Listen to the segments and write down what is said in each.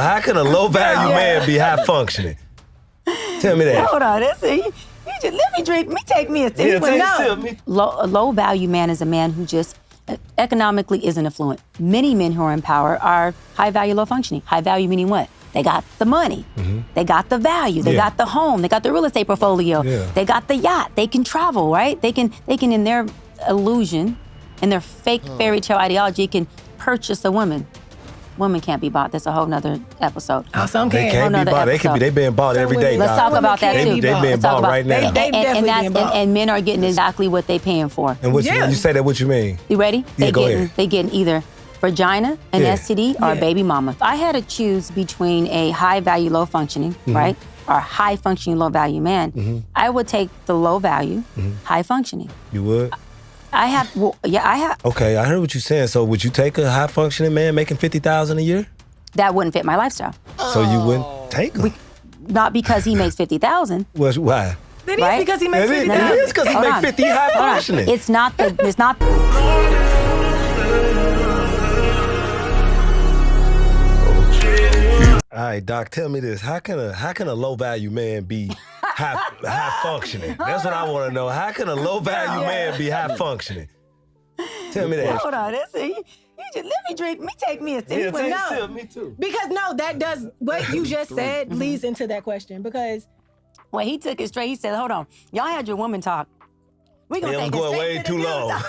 How can a low-value man be high-functioning? Tell me that. Hold on, that's it. You just let me drink. Take me a sip. Yeah, take a sip. A low-value man is a man who just economically isn't affluent. Many men who are in power are high-value, low-functioning. High-value meaning what? They got the money. They got the value. They got the home. They got the real estate portfolio. They got the yacht. They can travel, right? They can in their illusion, in their fake fairy tale ideology, can purchase a woman. Women can't be bought. That's a whole nother episode. Oh, some can. They can't be bought. They being bought every day. Let's talk about that too. They being bought right now. And men are getting exactly what they paying for. And when you say that, what you mean? You ready? Yeah, go ahead. They getting either vagina, an STD, or a baby mama. If I had to choose between a high-value, low-functioning, right, or a high-functioning, low-value man, I would take the low-value, high-functioning. You would? I have. Okay, I heard what you're saying. So would you take a high-functioning man making $50,000 a year? That wouldn't fit my lifestyle. So you wouldn't take him? Not because he makes $50,000. Well, why? It is because he makes $50,000. It is because he makes 50 high-functioning. It's not. All right, Doc, tell me this. How can a low-value man be high-functioning? That's what I want to know. How can a low-value man be high-functioning? Tell me that. Hold on, that's it. You just let me drink. Take me a sip. Yeah, take a sip. Me too. Because that does, what you just said leads into that question. Because well, he took it straight. He said, hold on. Y'all had your woman talk. We're going to take it going straight way to too the long.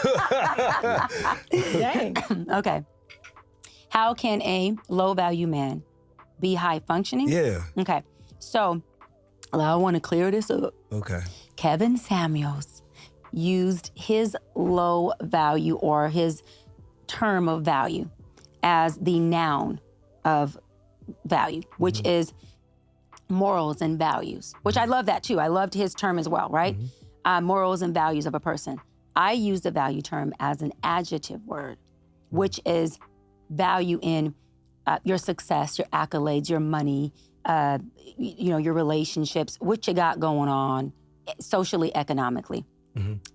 dang. Okay. How can a low-value man be high-functioning? Yeah. Okay. So, I want to clear this up. Okay. Kevin Samuels used his low value or his term of value as the noun of value, which is morals and values, which I love that too. I loved his term as well, right? Morals and values of a person. I use the value term as an adjective word, which is value in your success, your accolades, your money, your relationships, what you got going on socially, economically.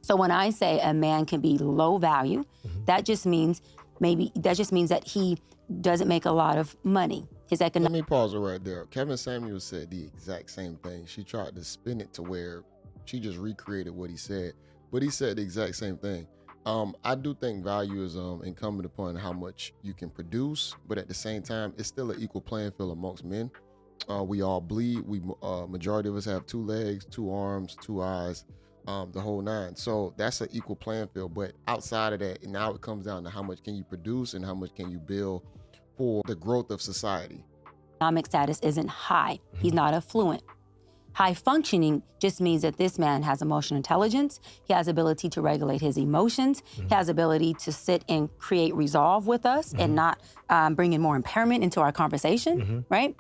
So when I say a man can be low value, that just means that he doesn't make a lot of money. Let me pause it right there. Kevin Samuels said the exact same thing. She tried to spin it to where she just recreated what he said, but he said the exact same thing. I do think value is incumbent upon how much you can produce, but at the same time, it's still an equal playing field amongst men. We all bleed. Majority of us have 2 legs, 2 arms, 2 eyes, the whole 9. So that's an equal playing field. But outside of that, now it comes down to how much can you produce and how much can you build for the growth of society. Economic status isn't high. He's not affluent. High functioning just means that this man has emotional intelligence. He has ability to regulate his emotions. He has ability to sit and create resolve with us and not bring in more impairment into our conversation, right?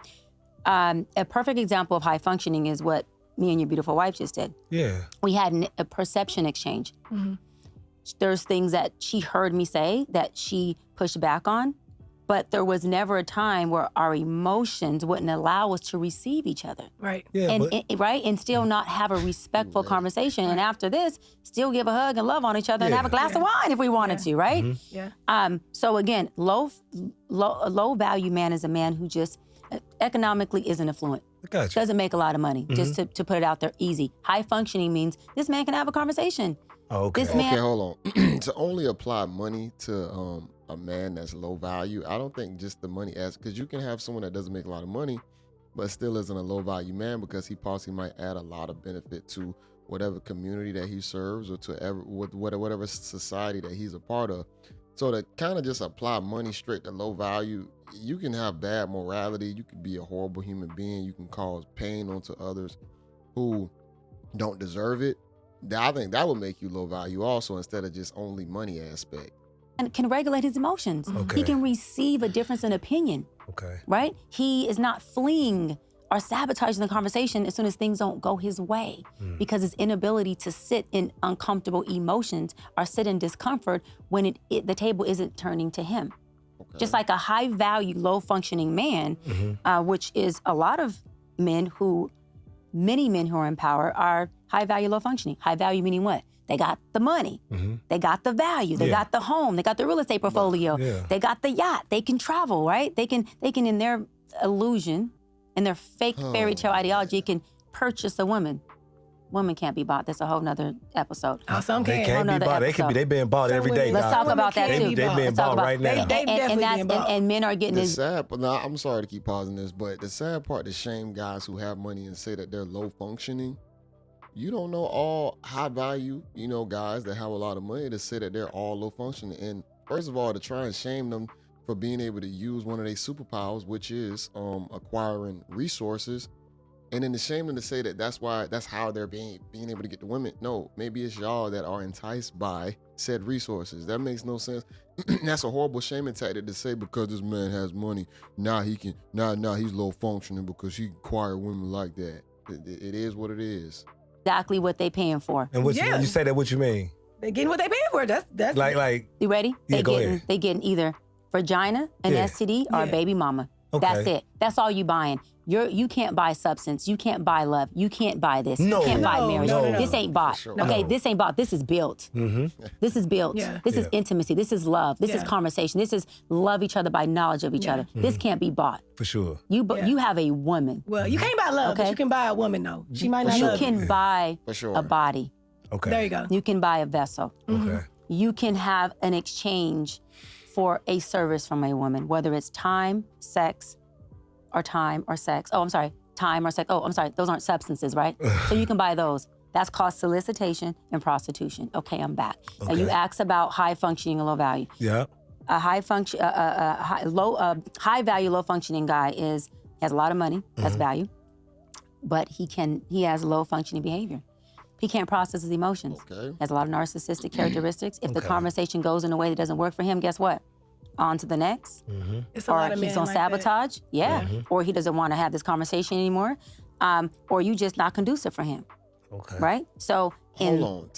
A perfect example of high functioning is what me and your beautiful wife just did. Yeah. We had a perception exchange. There's things that she heard me say that she pushed back on, but there was never a time where our emotions wouldn't allow us to receive each other. Right. Yeah, right? And still not have a respectful conversation. And after this, still give a hug and love on each other and have a glass of wine if we wanted to, right? So again, a low value man is a man who just economically isn't affluent. Gotcha. Doesn't make a lot of money, just to put it out there easy. High functioning means this man can have a conversation. Okay. Okay, hold on. To only apply money to a man that's low value, I don't think just the money because you can have someone that doesn't make a lot of money, but still isn't a low value man because he possibly might add a lot of benefit to whatever community that he serves or to whatever society that he's a part of. So to kind of just apply money straight to low value, you can have bad morality. You could be a horrible human being. You can cause pain onto others who don't deserve it. I think that would make you low value also instead of just only money aspect. And can regulate his emotions. Okay. He can receive a difference in opinion. Okay. Right? He is not fleeing or sabotaging the conversation as soon as things don't go his way because his inability to sit in uncomfortable emotions or sit in discomfort when the table isn't turning to him. Okay. Just like a high value, low functioning man, which is a lot of many men who are in power are high value, low functioning. High value meaning what? They got the money. They got the value. They got the home. They got the real estate portfolio. They got the yacht. They can travel, right? They can in their illusion and their fake fairy tale ideology can purchase a woman. Women can't be bought. That's a whole nother episode. Oh, some They can't. can't be Another bought. They episode. being bought Some every day. women- Let's Doc. talk about that They too. be They bought. being Let's talk bought about- right now. They definitely being bought. and men are getting The this. sad, but now I'm sorry to keep pausing this, but the sad part to shame guys who have money and say that they're low functioning. You don't know all high value, guys that have a lot of money to say that they're all low functioning. And first of all, to try and shame them for being able to use one of their superpowers, which is acquiring resources, and then to shame them to say that that's how they're being able to get the women. No, maybe it's y'all that are enticed by said resources. That makes no sense. That's a horrible shaming tactic to say because this man has money, now he can now he's low functioning because he acquire women like that. It is what it is. Exactly what they paying for. And when Yeah. you say that, what you mean? They getting what they paying for. That's Like, You ready? Yeah, go ahead. They getting either vagina, an Yeah. STD, or a Yeah. baby mama. Okay. That's it. That's all you buying. You can't buy substance. You can't buy love. You can't buy this. No. You can't buy No, marriage. no, no. This ain't bought. For sure. Okay, No. this ain't bought. This is built. This is built. Yeah. This is Yeah. intimacy. This is love. This is Yeah. conversation. This is love each other by knowledge of each Yeah. other. This can't be bought. for sure. Yeah. You have a woman. well, you can't buy love, but Okay. you can buy a woman though. She might For not You sure. love you. can buy For sure. a body. Okay. There you go. You can buy a vessel. Okay. You can have an exchange for a service from a woman, whether it's time, sex, or time or sex. Oh, I'm sorry. Time or sex. Oh, I'm sorry. Those aren't substances, right? So you can buy those. That's called solicitation and prostitution. Okay, I'm back. Now you Okay. asked about high functioning and low value. Yeah. A high value, low functioning guy has a lot of money. That's value, but he has low functioning behavior. He can't process his emotions. Okay. Has a lot of narcissistic characteristics. If the Okay. conversation goes in a way that doesn't work for him, guess what? On to the next. It's a Or lot of he's men gonna like that. sabotage. Yeah. Or he doesn't want to have this conversation anymore. Or you just not conducive for him. Okay. Right? So Hold on.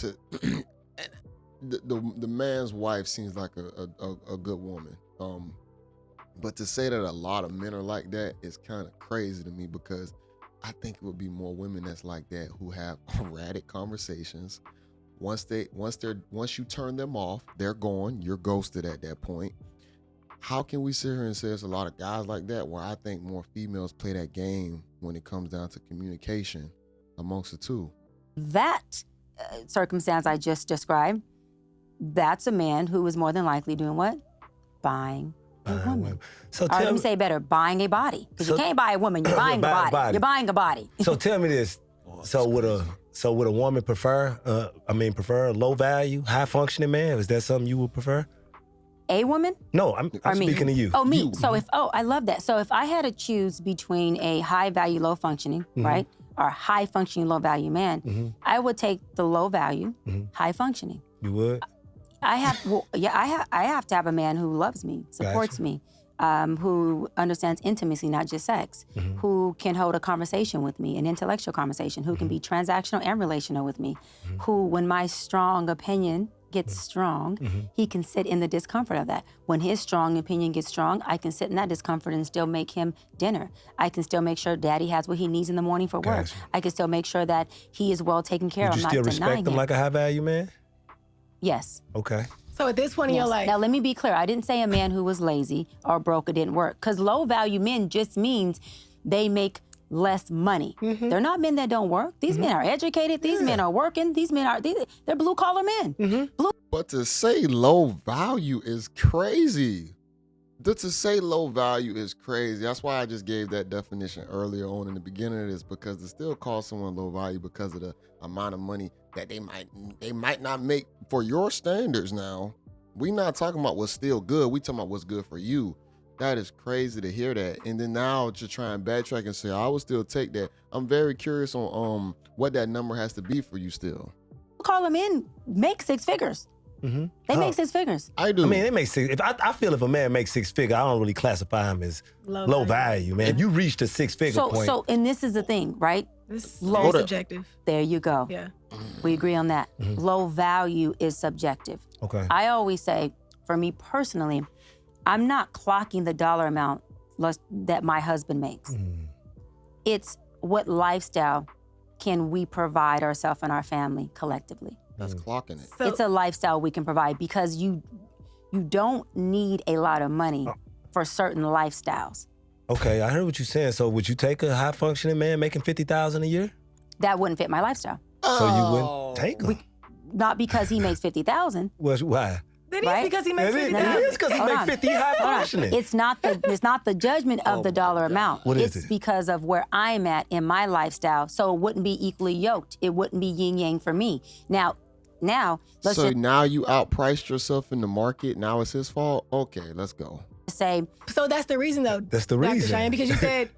The man's wife seems like a good woman. But to say that a lot of men are like that is kind of crazy to me because I think it would be more women that's like that who have erratic conversations. Once you turn them off, they're gone. You're ghosted at that point. How can we sit here and say there's a lot of guys like that? Where I think more females play that game when it comes down to communication amongst the two. that circumstance I just described, that's a man who is more than likely doing what? Buying a woman. So Or let tell me me, say better, buying a body. Because So- you can't buy a woman, you're buying a Buy a body. body. You're buying a body. so tell me this. So would a woman prefer a low value, high functioning man? Is that something you would prefer? A woman? No, I'm Or me? speaking to you. Oh, me. So I love that. So if I had to choose between a high value, low functioning, right? Or high functioning, low value man, I would take the low value, high functioning. You would? I have to have a man who loves me, supports Gotcha. me, who understands intimacy, not just sex, who can hold a conversation with me, an intellectual conversation, who can be transactional and relational with me, who, when my strong opinion gets strong, he can sit in the discomfort of that. When his strong opinion gets strong, I can sit in that discomfort and still make him dinner. I can still make sure daddy has what he needs in the morning for work. Gotcha. I can still make sure that he is well taken care Would of. you I'm still not denying respect him him. like a high value man? Yes. Okay. So at this point in your Yes. life, Now, let me be clear. I didn't say a man who was lazy or broke or didn't work, because low value men just means they make less money. They're not men that don't work. These men are educated. These men are working. They're blue collar men. But to say low value is crazy. To say low value is crazy. That's why I just gave that definition earlier on in the beginning of this, because to still call someone low value because of the amount of money that they might not make for your standards now. We not talking about what's still good. We talking about what's good for you. That is crazy to hear that. And then now to try and backtrack and say, I would still take that. I'm very curious on what that number has to be for you still. Blue collar men make six figures. They make six figures. I do. I mean, it makes six. I feel if a man makes six figure, I don't really classify him as Low low value. value, man. If you reach the six figure point, And this is the thing, right? it's Low- very subjective. There you go. Yeah. We agree on that. Low value is subjective. okay. I always say, for me personally, I'm not clocking the dollar amount that my husband makes. It's what lifestyle can we provide ourselves and our family collectively. That's clocking it. So It's a lifestyle we can provide, because you don't need a lot of money for certain lifestyles. Okay, I heard what you're saying. So would you take a high functioning man making $50,000 a year? That wouldn't fit my lifestyle. So you wouldn't take him? Not because he makes 50,000. Why? Then Right? it's because he makes It 50,000. is because he Hold makes on. 50 high functioning. It's not the judgment of the dollar amount. What is it's it? because of where I'm at in my lifestyle. So it wouldn't be equally yoked. It wouldn't be yin yang for me. Now, let's So just now you outpriced yourself in the market. Now it's his fault. Okay, let's go. say So that's the reason, though. That's the Dr. reason. Cheyenne, because you said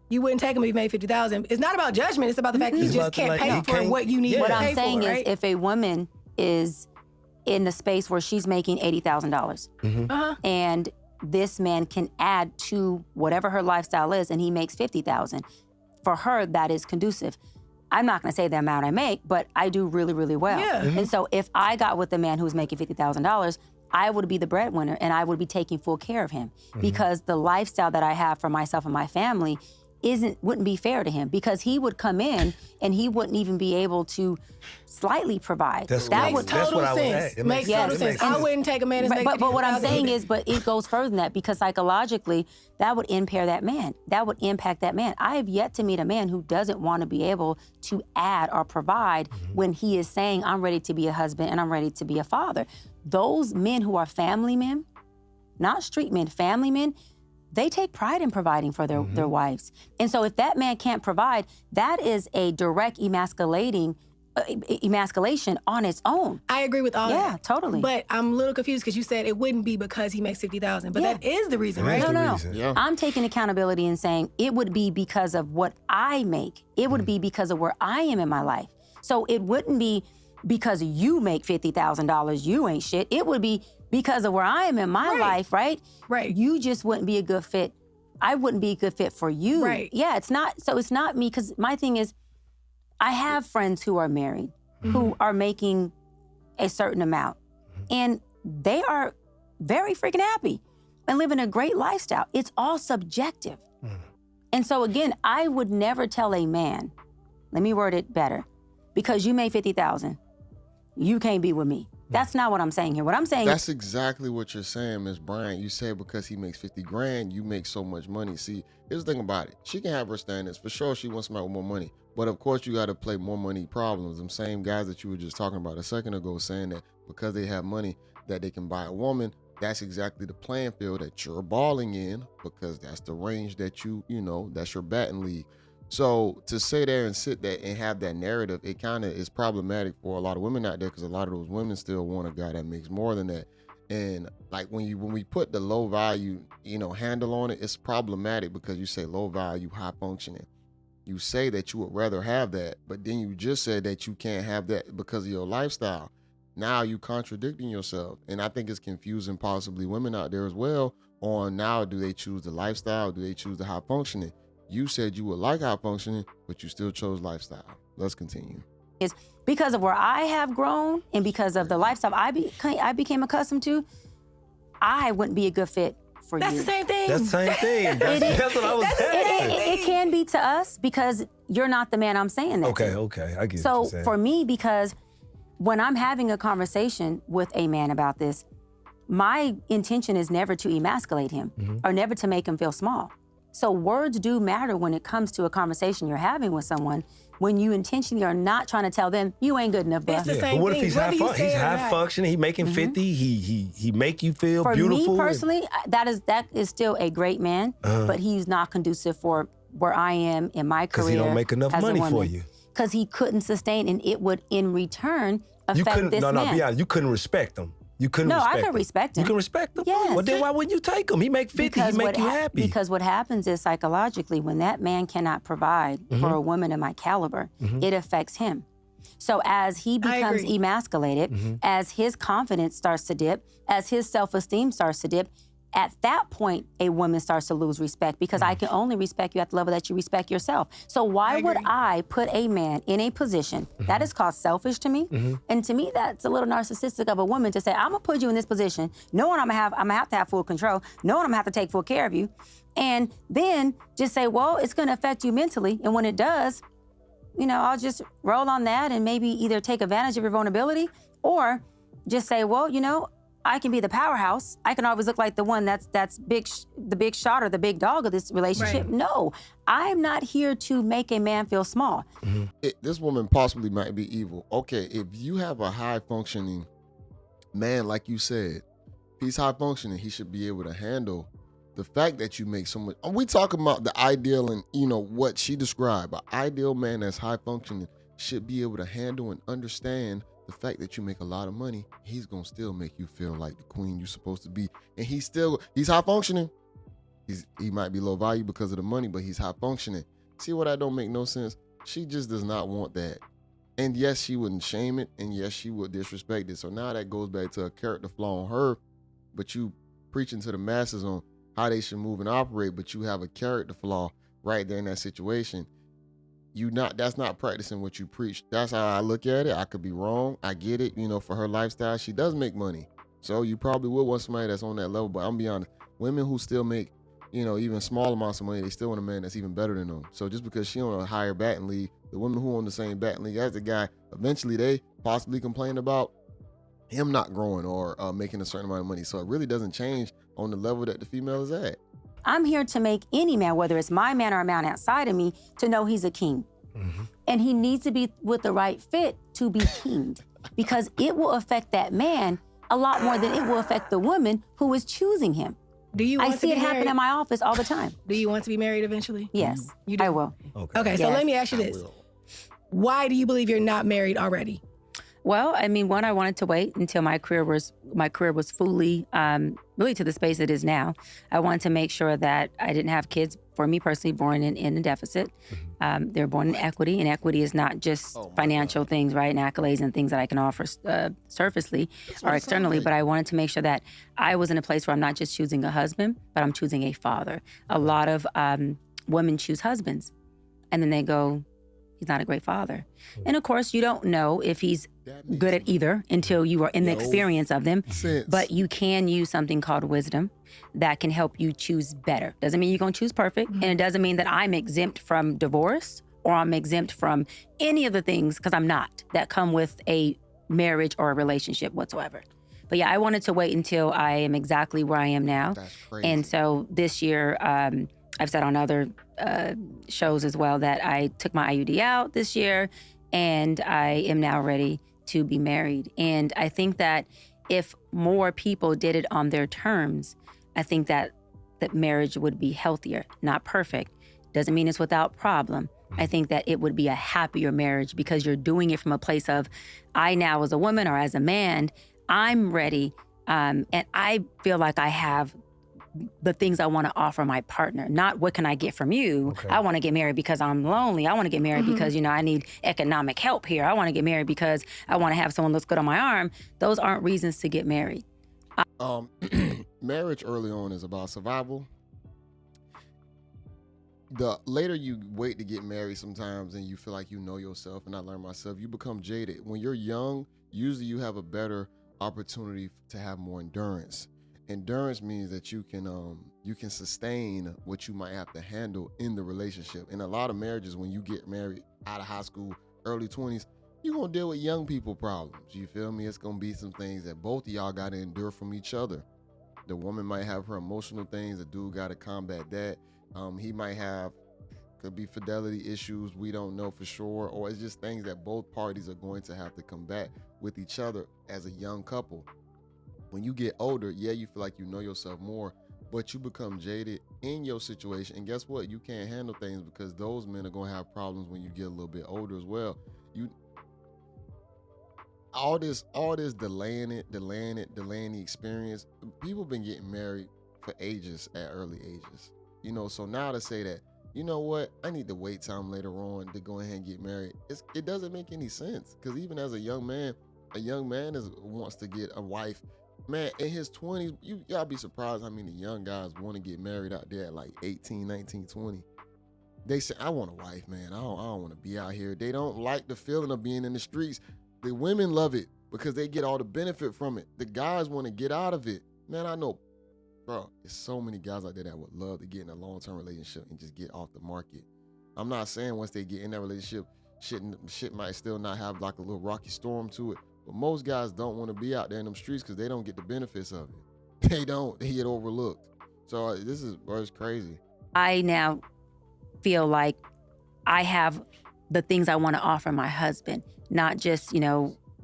you wouldn't take him if he made 50,000. It's not about judgment. It's about the fact that you It's just about can't like, pay he for can't- what you need Yeah. to what pay I'm saying for, is right? if a woman is in the space where she's making $80,000 and this man can add to whatever her lifestyle is and he makes 50,000, for her that is conducive. I'm not going to say the amount I make, but I do really, really well. Yeah. And so if I got with a man who's making $50,000, I would be the breadwinner and I would be taking full care of him because the lifestyle that I have for myself and my family wouldn't be fair to him because he would come in and he wouldn't even be able to slightly provide. That's that what would that's what I was sense. at. It Makes sense. total It sense. makes I wouldn't take a man that's making but what I'm 50,000 saying either. is, but it goes further than that because psychologically, that would impair that man. That would impact that man. I have yet to meet a man who doesn't want to be able to add or provide when he is saying, I'm ready to be a husband and I'm ready to be a father. Those men who are family men, not street men, family men, they take pride in providing for their wives. And so if that man can't provide, that is a direct emasculation on its own. I agree with all Yeah, that. totally. But I'm a little confused because you said it wouldn't be because he makes 50,000. But Yeah. that is the reason, It right? is the No. reason. Yeah. I'm taking accountability and saying it would be because of what I make. It would be because of where I am in my life. So it wouldn't be because you make $50,000, you ain't shit. It would be because of where I am in my Right. life, right? Right. You just wouldn't be a good fit. I wouldn't be a good fit for you. Right. Yeah, it's not me because my thing is I have friends who are married who are making a certain amount and they are very freaking happy and living a great lifestyle. It's all subjective. And so again, I would never tell a man, let me word it better, because you made 50,000, you can't be with me. That's not what I'm saying here. What I'm saying That's exactly what you're saying, Miss Bryant. You say because he makes 50 grand, you make so much money. See, here's the thing about it. She can have her standards. For sure, she wants somebody with more money. But of course, you got to play more money problems. Them same guys that you were just talking about a second ago saying that because they have money that they can buy a woman, that's exactly the playing field that you're balling in because that's the range that you know, that's your batting league. So to sit there and sit there and have that narrative, it kind of is problematic for a lot of women out there because a lot of those women still want a guy that makes more than that. And like when we put the low value, handle on it, it's problematic because you say low value, high functioning. You say that you would rather have that, but then you just said that you can't have that because of your lifestyle. Now you contradicting yourself. And I think it's confusing possibly women out there as well on now, do they choose the lifestyle? Do they choose the high functioning? You said you would like high functioning, but you still chose lifestyle. Let's continue. is because of where I have grown and because of the lifestyle I became accustomed to, I wouldn't be a good fit for That's you. the same thing. That's the same thing. That's what I was saying. It can be to us because you're not the man I'm saying that to. Okay. I get what So you're saying. for me, because when I'm having a conversation with a man about this, my intention is never to emasculate him or never to make him feel small. So words do matter when it comes to a conversation you're having with someone when you intentionally are not trying to tell them you ain't good enough, bruh. It's the Yeah, same but what if thing, he's high whether you say He's it or high not. functioning. He making 50. He make you feel For beautiful. me personally, that is still a great man, but he's not conducive for where I am in my career. Because he don't make enough as a money for woman. you. Because he couldn't sustain, and it would in return You affect couldn't. this No, man. be honest. You couldn't respect him. You couldn't. No, I respect could him. respect him. You can respect him. Yes. Well, then why wouldn't you take him? He make 50. He make you happy. Because what happens is psychologically, when that man cannot provide for a woman of my caliber, it affects him. So as he becomes agree. emasculated, as his confidence starts to dip, as his self-esteem starts to dip, at that point, a woman starts to lose respect because I can only respect you at the level that you respect yourself. So why would agree. I put a man in a position that is called selfish to me? And to me, that's a little narcissistic of a woman to say, I'm gonna put you in this position, knowing I'm gonna have to have full control, knowing I'm gonna have to take full care of you, and then just say, well, it's gonna affect you mentally, and when it does, I'll just roll on that and maybe either take advantage of your vulnerability or just say, well, I can be the powerhouse. I can always look like the one that's big, the big shot or the big dog of this relationship. Right. No, I'm not here to make a man feel small. This woman possibly might be evil. Okay, if you have a high functioning man, like you said, he's high functioning, he should be able to handle the fact that you make so much. We talking about the ideal and what she described. An ideal man that's high functioning should be able to handle and understand the fact that you make a lot of money. He's gonna still make you feel like the queen you're supposed to be, and he's high functioning. He might be low value because of the money, but he's high functioning. See what I don't make no sense? She just does not want that. And yes, she wouldn't shame it, and yes, she would disrespect it. So now that goes back to a character flaw on her, but you preaching to the masses on how they should move and operate, but you have a character flaw right there in that situation. That's not practicing what you preach. That's how I look at it. I could be wrong. I get it. For her lifestyle, she does make money. So you probably would want somebody that's on that level. But I'm gonna be honest, women who still make, even small amounts of money, they still want a man that's even better than them. So just because she on a higher batting league, the women who on the same batting league as the guy, eventually they possibly complain about him not growing or making a certain amount of money. So it really doesn't change on the level that the female is at. I'm here to make any man, whether it's my man or a man outside of me, to know he's a king. And he needs to be with the right fit to be kinged, because it will affect that man a lot more than it will affect the woman who is choosing him. Do you want I to see be it happen married? in my office all the time. Do you want to be married eventually? Yes, You do? I will. Okay, so Yes. let me ask you this. Why do you believe you're not married already? Well, I mean, one, I wanted to wait until my career was fully, really to the space it is now. I wanted to make sure that I didn't have kids, for me personally, born in a deficit. They're born in equity, and equity is not just financial things, right, and accolades and things that I can offer surfacely or externally, but I wanted to make sure that I was in a place where I'm not just choosing a husband, but I'm choosing a father. A lot of women choose husbands, and then they go, he's not a great father. And of course, you don't know if he's good at either until you are in the experience of them. But you can use something called wisdom that can help you choose better. Doesn't mean you're gonna choose perfect, and it doesn't mean that I'm exempt from divorce or I'm exempt from any of the things, because I'm not, that come with a marriage or a relationship whatsoever. But yeah, I wanted to wait until I am exactly where I am now. That's crazy. And so this year, I've said on other shows as well that I took my IUD out this year, and I am now ready to be married. And I think that if more people did it on their terms, I think that marriage would be healthier. Not perfect. Doesn't mean it's without problem. I think that it would be a happier marriage, because you're doing it from a place of, I now as a woman or as a man, I'm ready, and I feel like I have the things I want to offer my partner, not what can I get from you. Okay. I want to get married because I'm lonely. I want to get married because, I need economic help here. I want to get married because I want to have someone looks good on my arm. Those aren't reasons to get married. Marriage early on is about survival. The later you wait to get married sometimes, and you feel like you know yourself, and I learned myself, you become jaded. When you're young, usually you have a better opportunity to have more endurance. Endurance means that you can sustain what you might have to handle in the relationship. In a lot of marriages, when you get married out of high school, early 20s, you're gonna deal with young people problems. You feel me? It's gonna be some things that both of y'all gotta endure from each other. The woman might have her emotional things, the dude gotta combat that. He might have, could be fidelity issues, we don't know for sure, or it's just things that both parties are going to have to combat with each other as a young couple. When you get older, yeah, you feel like you know yourself more, but you become jaded in your situation. And guess what? You can't handle things, because those men are going to have problems when you get a little bit older as well. All this delaying the experience. People been getting married for ages at early ages. So now to say that, you know what, I need to wait time later on to go ahead and get married, it doesn't make any sense. Because even as a young man wants to get a wife. Man, in his 20s, y'all be surprised how many young guys want to get married out there at like 18, 19, 20. They say, I want a wife, man. I don't want to be out here. They don't like the feeling of being in the streets. The women love it because they get all the benefit from it. The guys want to get out of it. Man, I know, bro, there's so many guys out there that would love to get in a long-term relationship and just get off the market. I'm not saying once they get in that relationship, shit might still not have like a little rocky storm to it. But most guys don't want to be out there in them streets because they don't get the benefits of it. They get overlooked. So it's crazy. I now feel like I have the things I want to offer my husband, not just,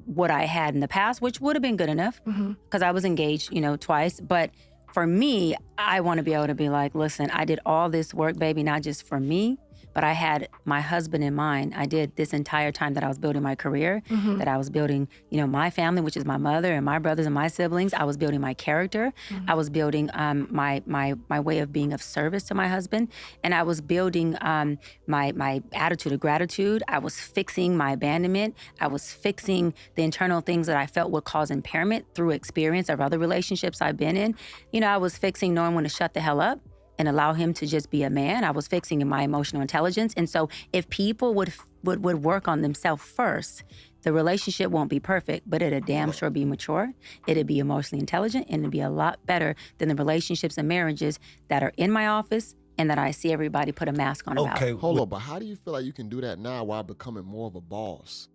what I had in the past, which would have been good enough because I was engaged, twice. But for me, I want to be able to be like, listen, I did all this work, baby, not just for me, but I had my husband in mind. I did this entire time that I was building my career, that I was building, my family, which is my mother and my brothers and my siblings. I was building my character. I was building my way of being of service to my husband. And I was building my attitude of gratitude. I was fixing my abandonment. I was fixing the internal things that I felt would cause impairment through experience of other relationships I've been in. I was fixing knowing when to shut the hell up and allow him to just be a man. I was fixing my emotional intelligence. And so if people would work on themselves first, the relationship won't be perfect, but it'll damn sure be mature. It'll be emotionally intelligent, and it'll be a lot better than the relationships and marriages that are in my office and that I see everybody put a mask on about. Okay, hold on, but how do you feel like you can do that now while becoming more of a boss?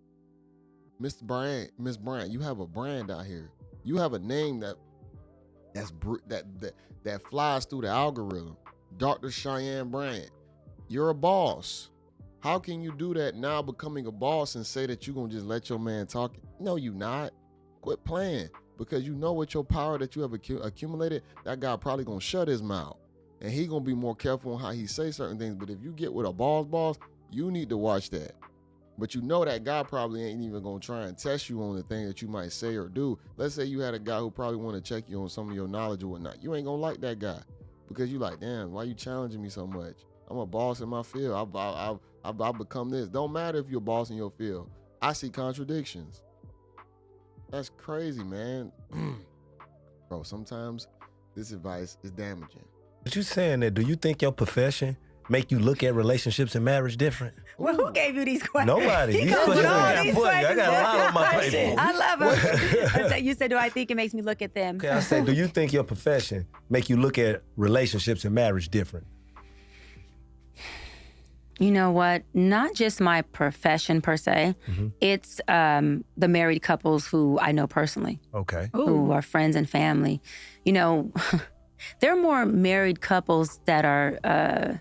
Miss Bryant, you have a brand out here. You have a name that flies through the algorithm. Dr. Cheyenne Bryant, you're a boss. How can you do that now, becoming a boss, and say that you're gonna just let your man talk? No, you not. Quit playing, because you know with your power that you have accumulated, that guy probably gonna shut his mouth, and he gonna be more careful on how he say certain things. But if you get with a boss, you need to watch that. But that guy probably ain't even gonna try and test you on the thing that you might say or do. Let's say you had a guy who probably want to check you on some of your knowledge or whatnot. You ain't gonna like that guy, because you like, damn, why you challenging me so much? I'm a boss in my field. I've become this. Don't matter if you're a boss in your field. I see contradictions. That's crazy, man. Bro, sometimes this advice is damaging. But you saying that, do you think your profession make you look at relationships and marriage different? Well, who gave you these questions? Nobody. I got a lot on my plate. I love them. You said, do I think it makes me look at them? Okay, I said, do you think your profession make you look at relationships and marriage different? You know what? Not just my profession per se. It's the married couples who I know personally. Okay. Who are friends and family. There are more married couples that are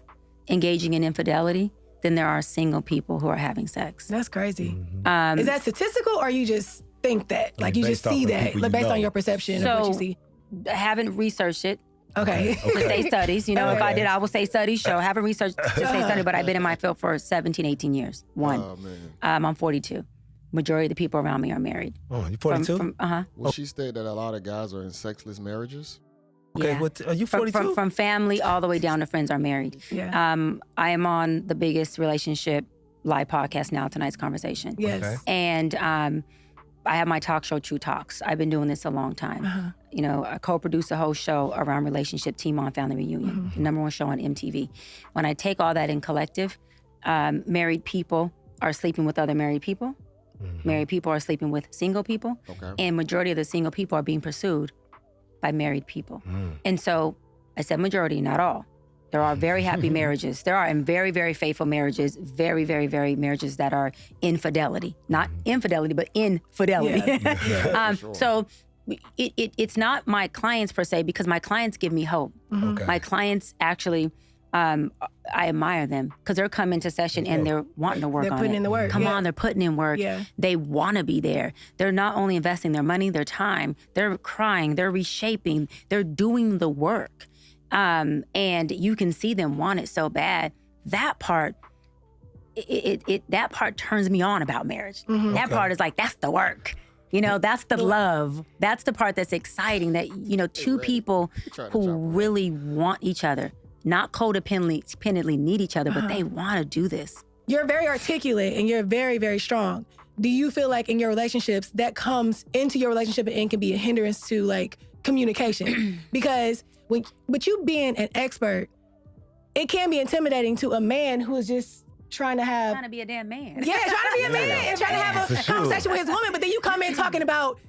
engaging in infidelity than there are single people who are having sex. That's crazy. Is that statistical, or you just think that? Like you just see that based on your perception of what you see? I haven't researched it. Okay. To say studies. If I did, I would say studies. Sure, I haven't researched to say studies, but I've been in my field for 17, 18 years. Oh, man. I'm 42. Majority of the people around me are married. Oh, you 42? Well, she said that a lot of guys are in sexless marriages. Okay, yeah. Are you 42? From family all the way down to friends are married. Yeah. I am on the biggest relationship live podcast now, Tonight's Conversation. Yes. Okay. And I have my talk show, True Talks. I've been doing this a long time. I co-produce a whole show around relationship, Teen Mom Family Reunion, the #1 show on MTV. When I take all that in collective, married people are sleeping with other married people. Married people are sleeping with single people. Okay. And majority of the single people are being pursued by married people. And so I said majority, not all. There are very happy marriages. There are very, very faithful marriages, very, very, very marriages that are infidelity. Not infidelity, but infidelity. Yeah. Sure. So it's not my clients per se, because my clients give me hope. Okay. My clients actually, I admire them because they're coming to session and they're wanting to work on it. They're putting in the work. Come on, they're putting in work. Yeah. They want to be there. They're not only investing their money, their time, they're crying, they're reshaping, they're doing the work. And you can see them want it so bad. That part, that part turns me on about marriage. That part is like, that's the work. That's the love. That's the part that's exciting, that, two people who really want each other, not codependently need each other, but they want to do this. You're very articulate and you're very, very strong. Do you feel like in your relationships that comes into your relationship and can be a hindrance to like communication? Because with you being an expert, it can be intimidating to a man who is just trying to be a damn man. Yeah, trying to be a man and trying to have a conversation with his woman, but then you come in talking about,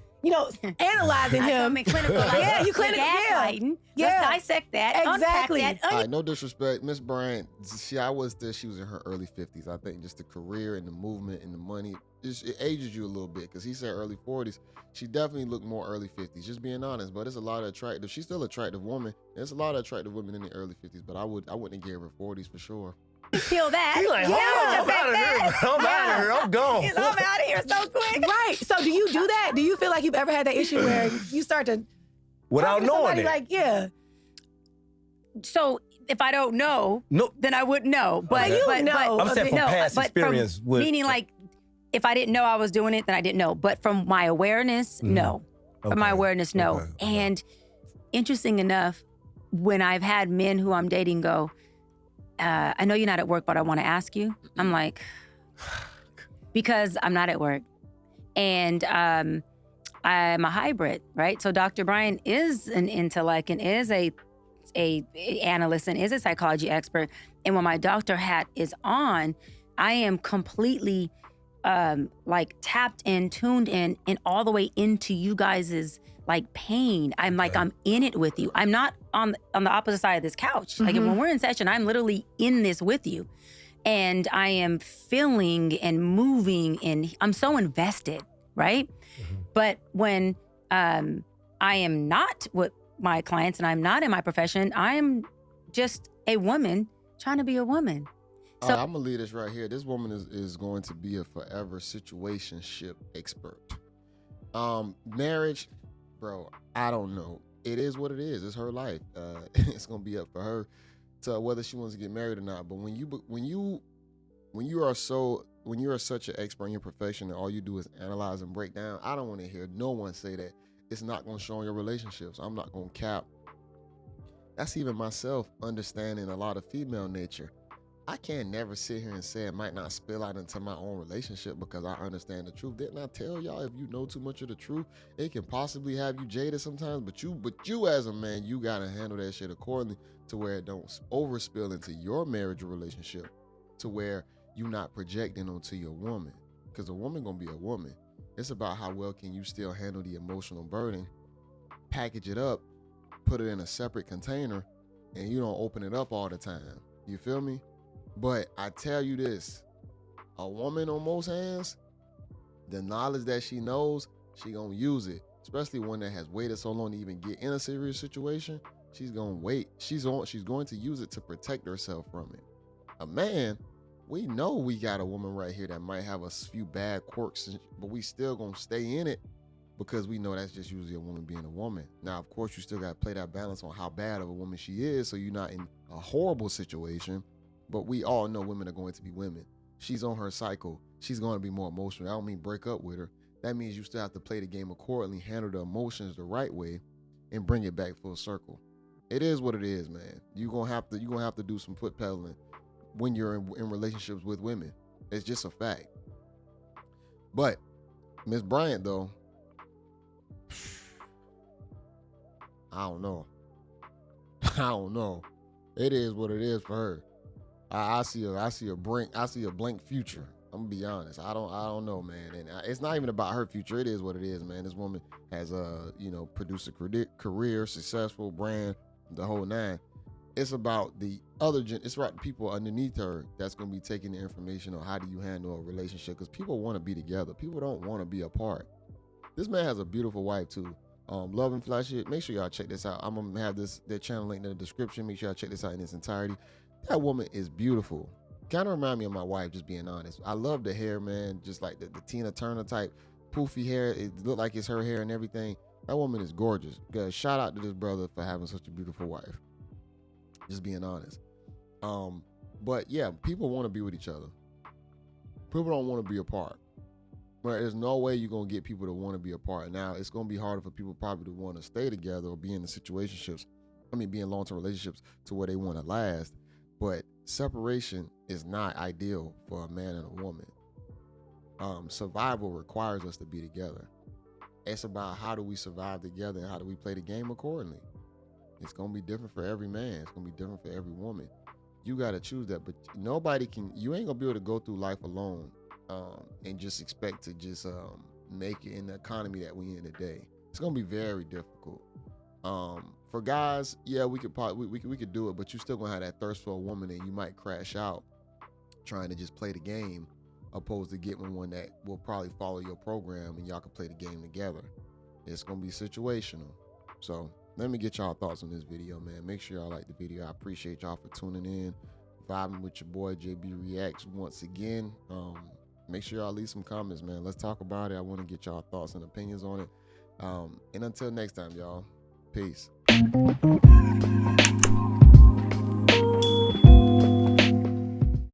analyzing him. Clinical, Yeah, you clinical. gaslighting. Yeah. Let's dissect that. Exactly. Unpack that. All right, no disrespect, Miss Bryant. She was in her early 50s. I think just the career and the movement and the money, it ages you a little bit. Because he said early 40s. She definitely looked more early 50s. Just being honest, but it's a lot of attractive. She's still an attractive woman. There's a lot of attractive women in the early 50s, but I wouldn't give her 40s for sure. Feel that. He like, hold on, I'm out of here. I'm out of here. I'm gone. I'm out of here so quick. Right. So do you do that? Do you feel like you've ever had that issue where you start to Without talk to knowing somebody it. like, yeah. So if I don't know, Nope. then I wouldn't know. But you know. I'm saying from past experience with. meaning like if I didn't know I was doing it, then I didn't know. But from my awareness, no. From my Okay. awareness, no. Okay. And interesting enough, when I've had men who I'm dating go, I know you're not at work, but I want to ask you. I'm like, because I'm not at work. And I'm a hybrid, right? So Dr. Bryant is an intellect and is a analyst and is a psychology expert. And when my doctor hat is on, I am completely like tapped in, tuned in, and all the way into you guys's like pain. I'm like, I'm in it with you. I'm not on the opposite side of this couch. Like when we're in session, I'm literally in this with you. And I am feeling and moving and I'm so invested, right? But when I am not with my clients and I'm not in my profession, I'm just a woman trying to be a woman. So I'm gonna leave this right here. This woman is going to be a forever situationship expert. Marriage, bro, I don't know. It is what it is. It's her life. It's gonna be up for her to whether she wants to get married or not. But when you are such an expert in your profession and all you do is analyze and break down, I don't want to hear no one say that it's not gonna show in your relationships. I'm not gonna cap. That's even myself understanding a lot of female nature. I can't never sit here and say it might not spill out into my own relationship because I understand the truth. Didn't I tell y'all if you know too much of the truth, it can possibly have you jaded sometimes, but you as a man, you gotta handle that shit accordingly to where it don't overspill into your marriage or relationship to where you're not projecting onto your woman. Because a woman gonna be a woman. It's about how well can you still handle the emotional burden, package it up, put it in a separate container, and you don't open it up all the time. You feel me? But I tell you this, a woman on most hands, the knowledge that she knows, she gonna use it. Especially one that has waited so long to even get in a serious situation, she's gonna wait. She's going to use it to protect herself from it. A man, we know we got a woman right here that might have a few bad quirks, but we still gonna stay in it because we know that's just usually a woman being a woman. Now, of course, you still gotta play that balance on how bad of a woman she is so you're not in a horrible situation. But we all know women are going to be women. She's on her cycle. She's going to be more emotional. I don't mean break up with her. That means you still have to play the game accordingly, handle the emotions the right way, and bring it back full circle. It is what it is, man. You're gonna have to do some foot pedaling when you're in relationships with women. It's just a fact. But Miss Bryant, though, I don't know. It is what it is for her. I see a blank future. I'm gonna be honest. I don't know, man. And it's not even about her future. It is what it is, man. This woman has produced a career, successful brand, the whole nine. It's about the it's about the people underneath her that's gonna be taking the information on how do you handle a relationship, because people want to be together. People don't want to be apart. This man has a beautiful wife too. Love and Flash It. Make sure y'all check this out. I'm gonna have their channel link in the description. Make sure y'all check this out in its entirety. That woman is beautiful. Kind of remind me of my wife, just being honest. I love the hair, man. Just like the Tina Turner type poofy hair. It looked like it's her hair and everything. That woman is gorgeous. Guys, shout out to this brother for having such a beautiful wife. Just being honest. But yeah, people want to be with each other. People don't want to be apart. But there's no way you're going to get people to want to be apart. Now, it's going to be harder for people probably to want to stay together or be in be in long-term relationships to where they want to last. But separation is not ideal for a man and a woman. Survival requires us to be together. It's about how do we survive together and how do we play the game accordingly. It's going to be different for every man. It's going to be different for every woman. You got to choose that. But you ain't going to be able to go through life alone and just expect to just make it in the economy that we in today. It's gonna be very difficult. For guys, yeah, we could probably we could do it, but you still gonna have that thirst for a woman, and you might crash out trying to just play the game, opposed to getting one that will probably follow your program and y'all can play the game together. It's gonna be situational. So let me get y'all thoughts on this video, man. Make sure y'all like the video. I appreciate y'all for tuning in, vibing with your boy JayBReacts once again. Make sure y'all leave some comments, man. Let's talk about it. I want to get y'all thoughts and opinions on it. And until next time, y'all, peace.